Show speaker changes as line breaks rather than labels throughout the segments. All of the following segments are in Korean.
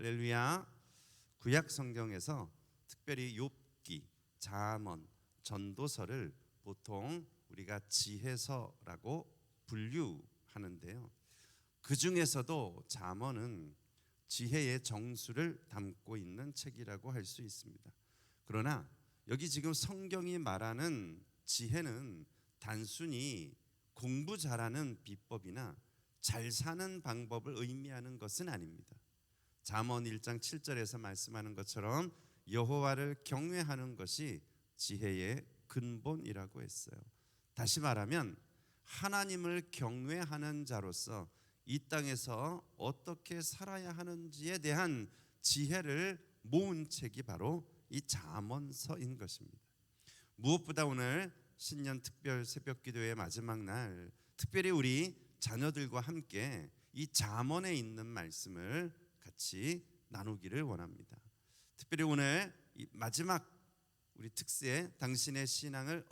할렐루야. 구약 성경에서 특별히 욥기, 잠언, 전도서를 보통 우리가 지혜서라고 분류하는데요. 그 중에서도 잠언은 지혜의 정수를 담고 있는 책이라고 할 수 있습니다. 그러나 여기 지금 성경이 말하는 지혜는 단순히 공부 잘하는 비법이나 잘 사는 방법을 의미하는 것은 아닙니다. 잠언 1장 7절에서 말씀하는 것처럼 여호와를 경외하는 것이 지혜의 근본이라고 했어요. 다시 말하면 하나님을 경외하는 자로서 이 땅에서 어떻게 살아야 하는지에 대한 지혜를 모은 책이 바로 이 잠언서인 것입니다. 무엇보다 오늘 신년 특별 새벽기도의 마지막 날, 특별히 우리 자녀들과 함께 이 잠언에 있는 말씀을 같이 나누기를 원합니다. 특별히 오늘 이 마지막 우리 특세 당신의 신앙을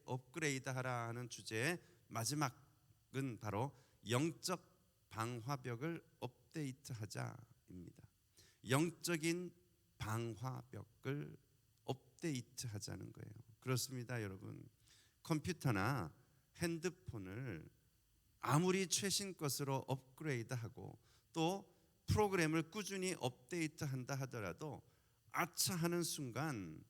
업그레이드하라 하는 주제의 마지막은 바로 영적 방화벽을 업데이트하자입니다. 영적인 방화벽을 업데이트하자는 거예요. 그렇습니다, 여러분. 컴퓨터나 핸드폰을 아무리 최신 것으로 업그레이드하고 또 프로그램을 꾸준히 업데이트한다 하더라도 아차 하는 순간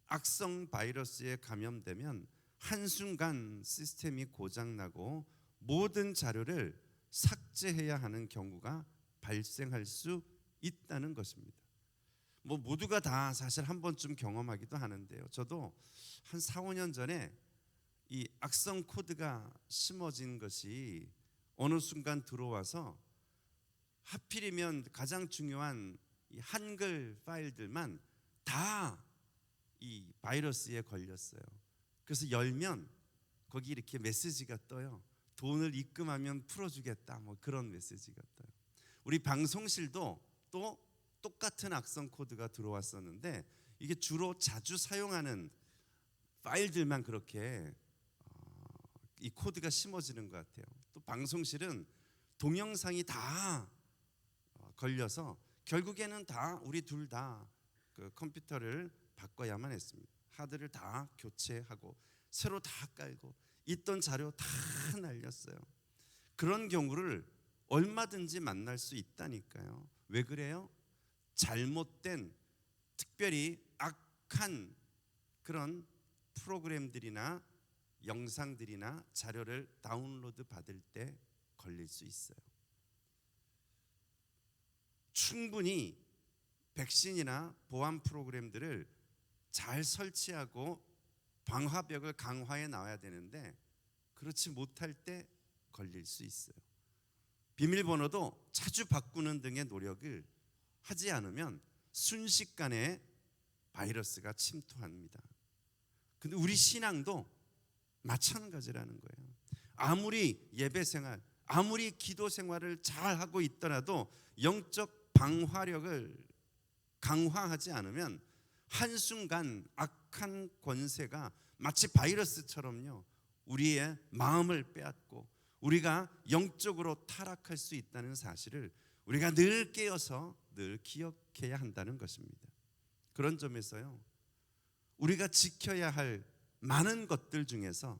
악성 바이러스에 감염되면 한순간 시스템이 고장나고 모든 자료를 삭제해야 하는 경우가 발생할 수 있다는 것입니다. 모두가 다 사실 한 번쯤 경험하기도 하는데요. 저도 한 4, 5년 전에 이 악성 코드가 심어진 것이 어느 순간 들어와서 하필이면 가장 중요한 이 한글 파일들만 다 이 바이러스에 걸렸어요. 그래서 열면 거기 이렇게 메시지가 떠요. 돈을 입금하면 풀어주겠다, 그런 메시지가 떠요. 우리 방송실도 또 똑같은 악성 코드가 들어왔었는데 이게 주로 자주 사용하는 파일들만 그렇게 이 코드가 심어지는 것 같아요. 또 방송실은 동영상이 다 걸려서 결국에는 다 우리 둘 다 그 컴퓨터를 바꿔야만 했습니다. 하드를 다 교체하고 새로 다 깔고 있던 자료 다 날렸어요. 그런 경우를 얼마든지 만날 수 있다니까요. 왜 그래요? 잘못된, 특별히 악한 그런 프로그램들이나 영상들이나 자료를 다운로드 받을 때 걸릴 수 있어요. 충분히 백신이나 보안 프로그램들을 잘 설치하고 방화벽을 강화해 나와야 되는데 그렇지 못할 때 걸릴 수 있어요. 비밀번호도 자주 바꾸는 등의 노력을 하지 않으면 순식간에 바이러스가 침투합니다. 근데 우리 신앙도 마찬가지라는 거예요. 아무리 예배 생활, 아무리 기도 생활을 잘 하고 있더라도 영적 방화력을 강화하지 않으면 한순간 악한 권세가 마치 바이러스처럼요 우리의 마음을 빼앗고 우리가 영적으로 타락할 수 있다는 사실을 우리가 늘 깨어서 늘 기억해야 한다는 것입니다. 그런 점에서요 우리가 지켜야 할 많은 것들 중에서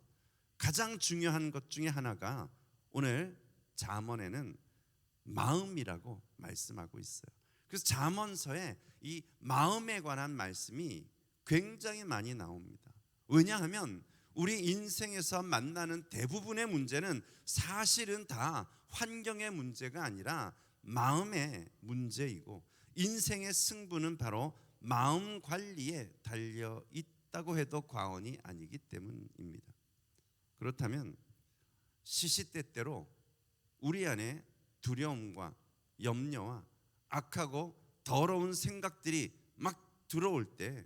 가장 중요한 것 중에 하나가 오늘 잠언에는 마음이라고 말씀하고 있어요. 그래서 잠언서에 이 마음에 관한 말씀이 굉장히 많이 나옵니다. 왜냐하면 우리 인생에서 만나는 대부분의 문제는 사실은 다 환경의 문제가 아니라 마음의 문제이고 인생의 승부는 바로 마음 관리에 달려 있다고 해도 과언이 아니기 때문입니다. 그렇다면 시시때때로 우리 안에 두려움과 염려와 악하고 더러운 생각들이 막 들어올 때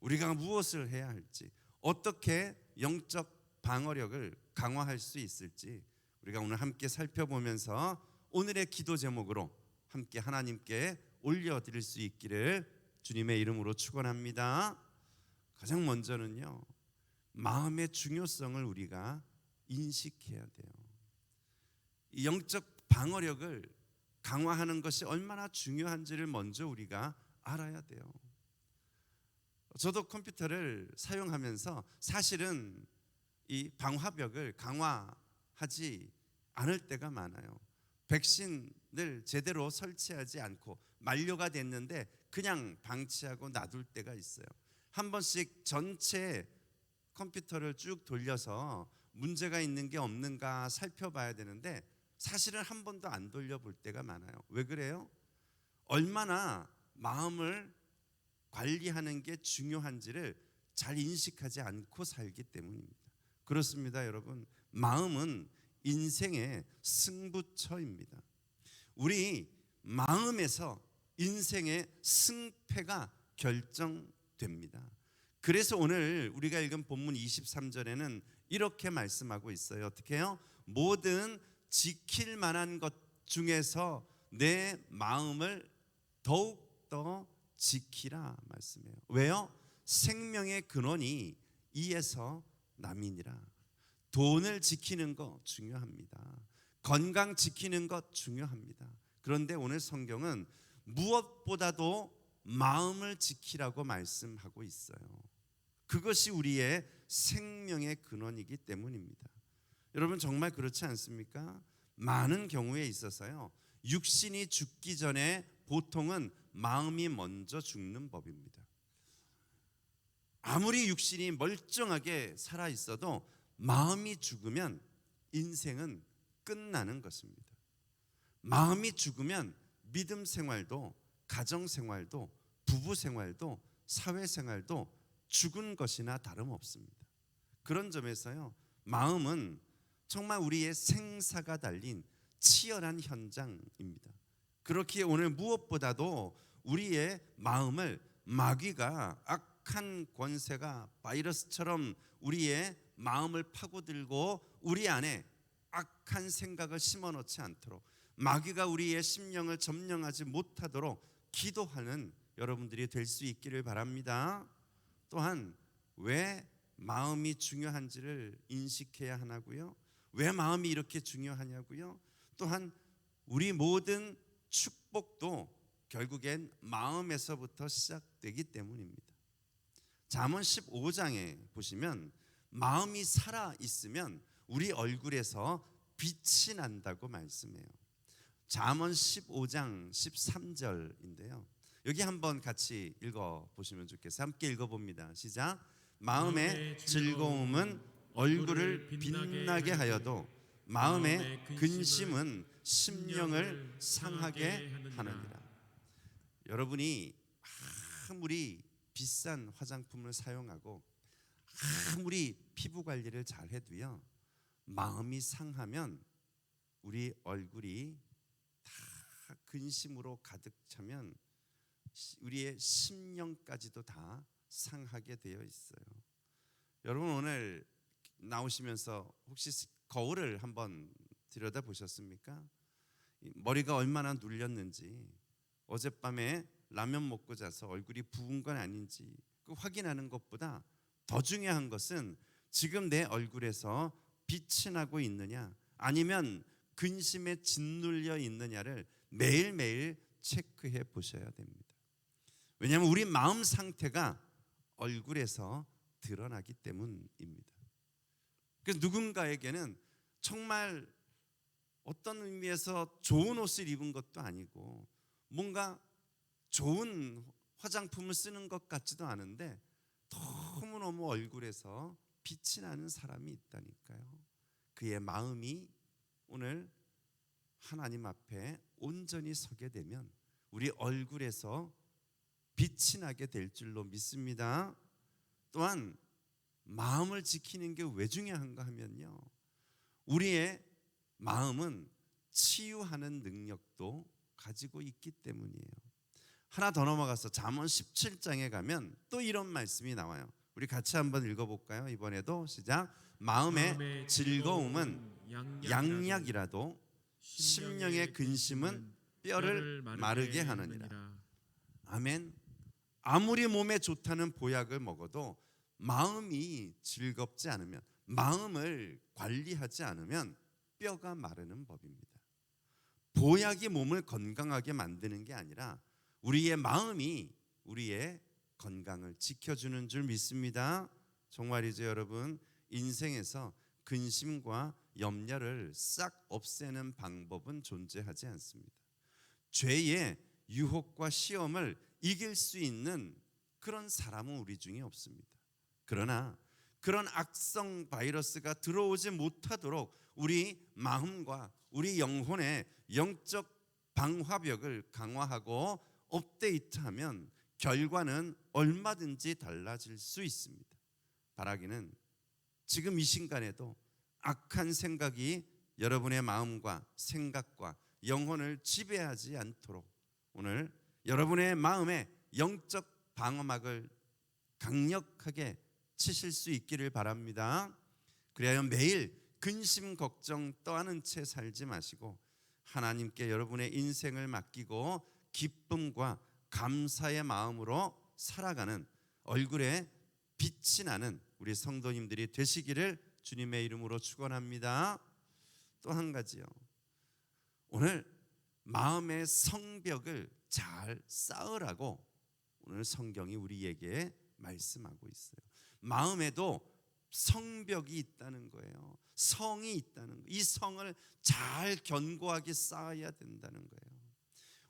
우리가 무엇을 해야 할지, 어떻게 영적 방어력을 강화할 수 있을지 우리가 오늘 함께 살펴보면서 오늘의 기도 제목으로 함께 하나님께 올려드릴 수 있기를 주님의 이름으로 축원합니다. 가장 먼저는요 마음의 중요성을 우리가 인식해야 돼요. 이 영적 방어력을 강화하는 것이 얼마나 중요한지를 먼저 우리가 알아야 돼요. 저도 컴퓨터를 사용하면서 사실은 이 방화벽을 강화하지 않을 때가 많아요. 백신을 제대로 설치하지 않고 만료가 됐는데 그냥 방치하고 놔둘 때가 있어요. 한 번씩 전체 컴퓨터를 쭉 돌려서 문제가 있는 게 없는가 살펴봐야 되는데 사실은 한 번도 안 돌려볼 때가 많아요. 왜 그래요? 얼마나 마음을 관리하는 게 중요한지를 잘 인식하지 않고 살기 때문입니다. 그렇습니다, 여러분. 마음은 인생의 승부처입니다. 우리 마음에서 인생의 승패가 결정됩니다. 그래서 오늘 우리가 읽은 본문 23절에는 이렇게 말씀하고 있어요. 어떻게 해요? 모든 지킬 만한 것 중에서 내 마음을 더욱더 지키라 말씀해요. 왜요? 생명의 근원이 이에서 남이니라. 돈을 지키는 거 중요합니다. 건강 지키는 것 중요합니다. 그런데 오늘 성경은 무엇보다도 마음을 지키라고 말씀하고 있어요. 그것이 우리의 생명의 근원이기 때문입니다. 여러분 정말 그렇지 않습니까? 많은 경우에 있어서요, 육신이 죽기 전에 보통은 마음이 먼저 죽는 법입니다. 아무리 육신이 멀쩡하게 살아 있어도 마음이 죽으면 인생은 끝나는 것입니다. 마음이 죽으면 믿음 생활도, 가정 생활도, 부부 생활도, 사회 생활도 죽은 것이나 다름없습니다. 그런 점에서요, 마음은 정말 우리의 생사가 달린 치열한 현장입니다. 그렇기에 오늘 무엇보다도 우리의 마음을 마귀가, 악한 권세가 바이러스처럼 우리의 마음을 파고들고 우리 안에 악한 생각을 심어놓지 않도록, 마귀가 우리의 심령을 점령하지 못하도록 기도하는 여러분들이 될 수 있기를 바랍니다. 또한 왜 마음이 중요한지를 인식해야 하나고요? 왜 마음이 이렇게 중요하냐고요? 또한 우리 모든 축복도 결국엔 마음에서부터 시작되기 때문입니다. 잠언 15장에 보시면 마음이 살아 있으면 우리 얼굴에서 빛이 난다고 말씀해요. 잠언 15장 13절인데요. 여기 한번 같이 읽어보시면 좋겠어요. 함께 읽어봅니다. 시작. 마음의 즐거움은 얼굴을 빛나게 하여도 마음의 근심은 심령을 상하게 하느니라. 여러분이 아무리 비싼 화장품을 사용하고 아무리 피부 관리를 잘 해도요, 마음이 상하면 우리 얼굴이 다 근심으로 가득 차면 우리의 심령까지도 다 상하게 되어 있어요. 여러분 오늘 나오시면서 혹시 거울을 한번 들여다 보셨습니까? 머리가 얼마나 눌렸는지, 어젯밤에 라면 먹고 자서 얼굴이 부은 건 아닌지 그 확인하는 것보다 더 중요한 것은 지금 내 얼굴에서 빛이 나고 있느냐 아니면 근심에 짓눌려 있느냐를 매일매일 체크해 보셔야 됩니다. 왜냐하면 우리 마음 상태가 얼굴에서 드러나기 때문입니다. 그래서 누군가에게는 정말 어떤 의미에서 좋은 옷을 입은 것도 아니고 뭔가 좋은 화장품을 쓰는 것 같지도 않은데 너무너무 얼굴에서 빛이 나는 사람이 있다니까요. 그의 마음이 오늘 하나님 앞에 온전히 서게 되면 우리 얼굴에서 빛이 나게 될 줄로 믿습니다. 또한 마음을 지키는 게 왜 중요한가 하면요, 우리의 마음은 치유하는 능력도 가지고 있기 때문이에요. 하나 더 넘어가서 잠언 17장에 가면 또 이런 말씀이 나와요. 우리 같이 한번 읽어볼까요? 이번에도 시작. 마음의 즐거움은 양약이라도 심령의 근심은 뼈를 마르게 하느니라. 아멘. 아무리 몸에 좋다는 보약을 먹어도 마음이 즐겁지 않으면, 마음을 관리하지 않으면 뼈가 마르는 법입니다. 보약이 몸을 건강하게 만드는 게 아니라 우리의 마음이 우리의 건강을 지켜주는 줄 믿습니다. 정말이죠, 여러분. 인생에서 근심과 염려를 싹 없애는 방법은 존재하지 않습니다. 죄의 유혹과 시험을 이길 수 있는 그런 사람은 우리 중에 없습니다. 그러나 그런 악성 바이러스가 들어오지 못하도록 우리 마음과 우리 영혼의 영적 방화벽을 강화하고 업데이트하면 결과는 얼마든지 달라질 수 있습니다. 바라기는 지금 이 순간에도 악한 생각이 여러분의 마음과 생각과 영혼을 지배하지 않도록 오늘 여러분의 마음에 영적 방어막을 강력하게 치실 수 있기를 바랍니다. 그래야 매일 근심 걱정 떠안은 채 살지 마시고 하나님께 여러분의 인생을 맡기고 기쁨과 감사의 마음으로 살아가는 얼굴에 빛이 나는 우리 성도님들이 되시기를 주님의 이름으로 축원합니다. 또 한 가지요. 오늘 마음의 성벽을 잘 쌓으라고 오늘 성경이 우리에게 말씀하고 있어요. 마음에도 성벽이 있다는 거예요. 성이 있다는 거예요. 이 성을 잘 견고하게 쌓아야 된다는 거예요.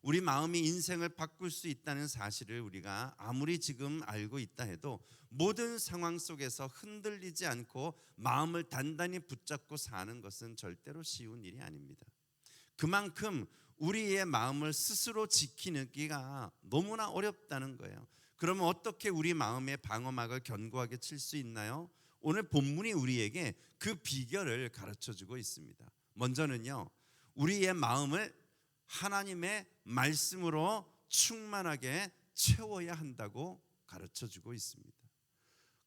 우리 마음이 인생을 바꿀 수 있다는 사실을 우리가 아무리 지금 알고 있다 해도 모든 상황 속에서 흔들리지 않고 마음을 단단히 붙잡고 사는 것은 절대로 쉬운 일이 아닙니다. 그만큼 우리의 마음을 스스로 지키기가 너무나 어렵다는 거예요. 그러면 어떻게 우리 마음의 방어막을 견고하게 칠 수 있나요? 오늘 본문이 우리에게 그 비결을 가르쳐주고 있습니다. 먼저는요, 우리의 마음을 하나님의 말씀으로 충만하게 채워야 한다고 가르쳐주고 있습니다.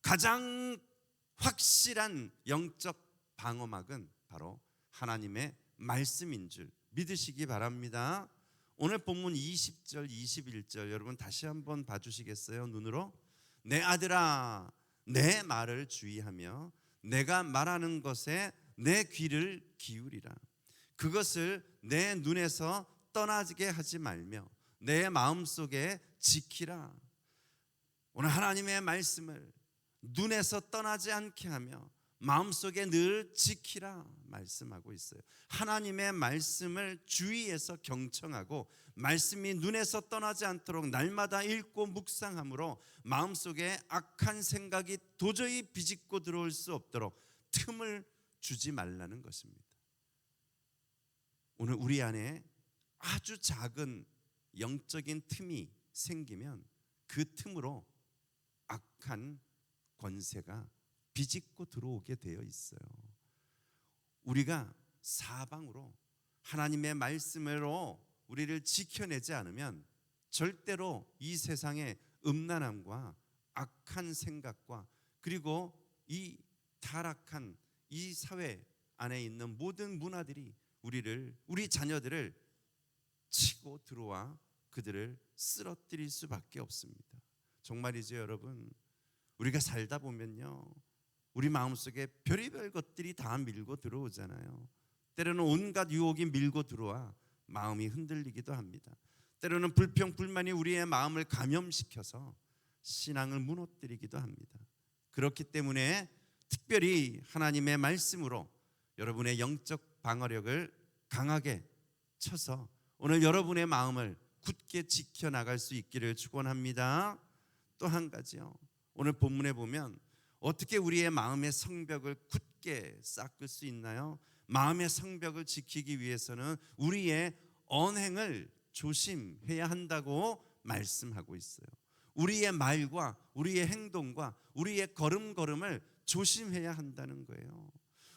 가장 확실한 영적 방어막은 바로 하나님의 말씀인 줄 믿으시기 바랍니다. 오늘 본문 20절 21절 여러분 다시 한번 봐주시겠어요? 눈으로. 내 아들아 내 말을 주의하며 내가 말하는 것에 내 귀를 기울이라. 그것을 내 눈에서 떠나게 하지 말며 내 마음속에 지키라. 오늘 하나님의 말씀을 눈에서 떠나지 않게 하며 마음속에 늘 지키라 말씀하고 있어요. 하나님의 말씀을 주의해서 경청하고 말씀이 눈에서 떠나지 않도록 날마다 읽고 묵상함으로 마음속에 악한 생각이 도저히 비집고 들어올 수 없도록 틈을 주지 말라는 것입니다. 오늘 우리 안에 아주 작은 영적인 틈이 생기면 그 틈으로 악한 권세가 비집고 들어오게 되어 있어요. 우리가 사방으로 하나님의 말씀으로 우리를 지켜내지 않으면 절대로 이 세상의 음란함과 악한 생각과 그리고 이 타락한 이 사회 안에 있는 모든 문화들이 우리 자녀들을 치고 들어와 그들을 쓰러뜨릴 수밖에 없습니다. 정말이죠, 여러분. 우리가 살다 보면요, 우리 마음속에 별의별 것들이 다 밀고 들어오잖아요. 때로는 온갖 유혹이 밀고 들어와 마음이 흔들리기도 합니다. 때로는 불평, 불만이 우리의 마음을 감염시켜서 신앙을 무너뜨리기도 합니다. 그렇기 때문에 특별히 하나님의 말씀으로 여러분의 영적 방어력을 강하게 쳐서 오늘 여러분의 마음을 굳게 지켜나갈 수 있기를 축원합니다. 또 한 가지요. 오늘 본문에 보면 어떻게 우리의 마음의 성벽을 굳게 쌓을 수 있나요? 마음의 성벽을 지키기 위해서는 우리의 언행을 조심해야 한다고 말씀하고 있어요. 우리의 말과 우리의 행동과 우리의 걸음걸음을 조심해야 한다는 거예요.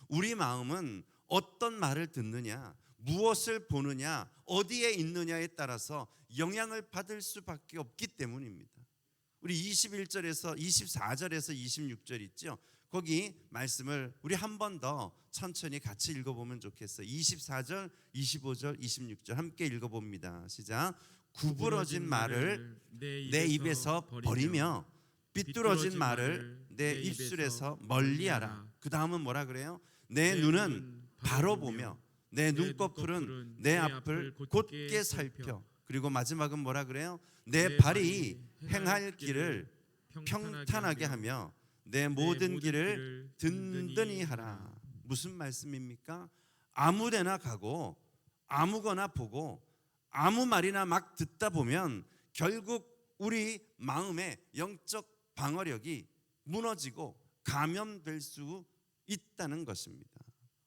우리 마음은 어떤 말을 듣느냐, 무엇을 보느냐, 어디에 있느냐에 따라서 영향을 받을 수밖에 없기 때문입니다. 우리 21절에서 24절에서 26절 있죠. 거기 말씀을 우리 한 번 더 천천히 같이 읽어보면 좋겠어요. 24절, 25절, 26절 함께 읽어봅니다. 시작. 구부러진 말을 내 입에서 버리며 삐뚤어진 말을 내 입술에서 멀리하라. 그 다음은 뭐라 그래요? 내 눈은 바로 보며 내 눈꺼풀은 내 앞을 곧게 살펴. 그리고 마지막은 뭐라 그래요? 내 발이 행할 길을 평탄하게 하며 내 모든 길을 든든히 하라. 무슨 말씀입니까? 아무데나 가고 아무거나 보고 아무 말이나 막 듣다 보면 결국 우리 마음의 영적 방어력이 무너지고 감염될 수 있다는 것입니다.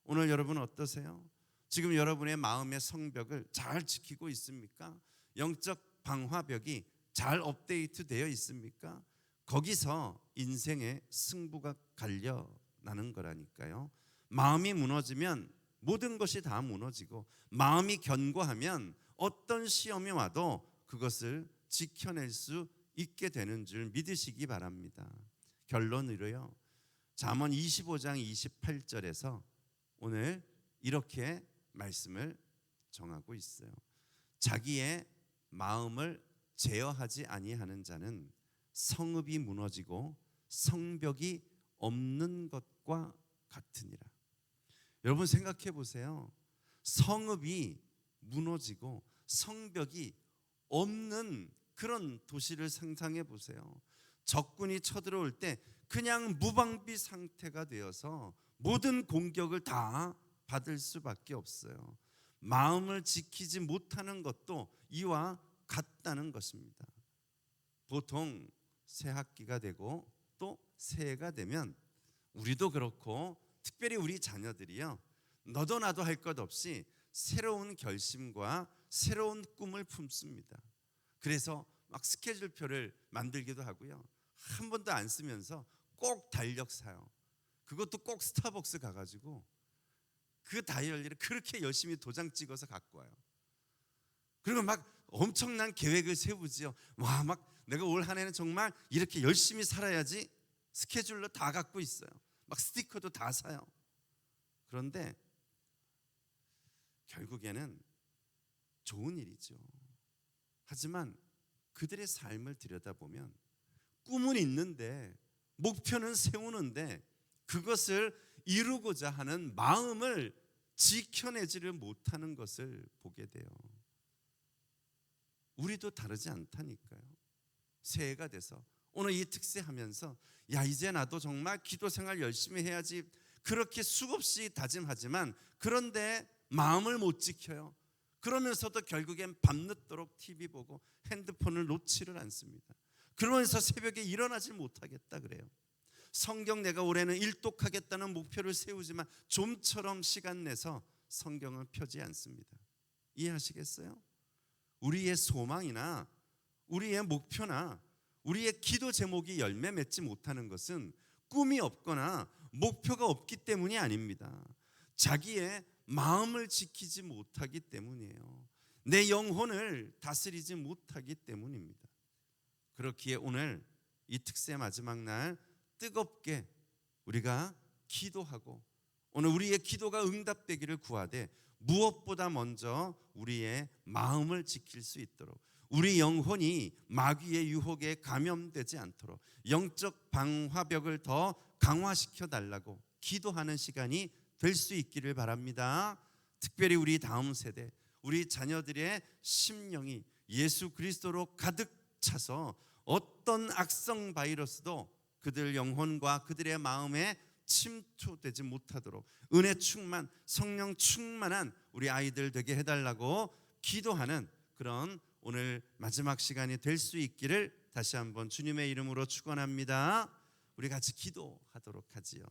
오늘 여러분 어떠세요? 지금 여러분의 마음의 성벽을 잘 지키고 있습니까? 영적 방화벽이 잘 업데이트 되어 있습니까? 거기서 인생의 승부가 갈려나는 거라니까요. 마음이 무너지면 모든 것이 다 무너지고, 마음이 견고하면 어떤 시험이 와도 그것을 지켜낼 수 있게 되는 줄 믿으시기 바랍니다. 결론으로요, 잠언 25장 28절에서 오늘 이렇게 말씀을 정하고 있어요. 자기의 마음을 제어하지 아니하는 자는 성읍이 무너지고 성벽이 없는 것과 같으니라. 여러분 생각해 보세요. 성읍이 무너지고 성벽이 없는 그런 도시를 상상해 보세요. 적군이 쳐들어올 때 그냥 무방비 상태가 되어서 모든 공격을 다 받을 수밖에 없어요. 마음을 지키지 못하는 것도 이와 같다는 것입니다. 보통 새 학기가 되고 또 새해가 되면 우리도 그렇고 특별히 우리 자녀들이요, 너도 나도 할 것 없이 새로운 결심과 새로운 꿈을 품습니다. 그래서 막 스케줄표를 만들기도 하고요, 한 번도 안 쓰면서 꼭 달력 사요. 그것도 꼭 스타벅스 가가지고 그 다이어리를 그렇게 열심히 도장 찍어서 갖고 와요. 그리고 막 엄청난 계획을 세우지요. 와, 막 내가 올 한 해는 정말 이렇게 열심히 살아야지 스케줄로 다 갖고 있어요. 막 스티커도 다 사요. 그런데 결국에는 좋은 일이죠. 하지만 그들의 삶을 들여다보면 꿈은 있는데, 목표는 세우는데 그것을 이루고자 하는 마음을 지켜내지를 못하는 것을 보게 돼요. 우리도 다르지 않다니까요. 새해가 돼서 오늘 이 특세하면서 야, 이제 나도 정말 기도 생활 열심히 해야지 그렇게 수없이 다짐하지만, 그런데 마음을 못 지켜요. 그러면서도 결국엔 밤늦도록 TV 보고 핸드폰을 놓지를 않습니다. 그러면서 새벽에 일어나질 못하겠다 그래요. 성경 내가 올해는 일독하겠다는 목표를 세우지만 좀처럼 시간 내서 성경을 펴지 않습니다. 이해하시겠어요? 우리의 소망이나 우리의 목표나 우리의 기도 제목이 열매 맺지 못하는 것은 꿈이 없거나 목표가 없기 때문이 아닙니다. 자기의 마음을 지키지 못하기 때문이에요. 내 영혼을 다스리지 못하기 때문입니다. 그렇기에 오늘 이 특세 마지막 날 뜨겁게 우리가 기도하고, 오늘 우리의 기도가 응답되기를 구하되 무엇보다 먼저 우리의 마음을 지킬 수 있도록, 우리 영혼이 마귀의 유혹에 감염되지 않도록 영적 방화벽을 더 강화시켜 달라고 기도하는 시간이 될 수 있기를 바랍니다. 특별히 우리 다음 세대, 우리 자녀들의 심령이 예수 그리스도로 가득 차서 어떤 악성 바이러스도 그들 영혼과 그들의 마음에 침투되지 못하도록 은혜 충만, 성령 충만한 우리 아이들 되게 해달라고 기도하는 그런 오늘 마지막 시간이 될 수 있기를 다시 한번 주님의 이름으로 축원합니다. 우리 같이 기도하도록 하지요.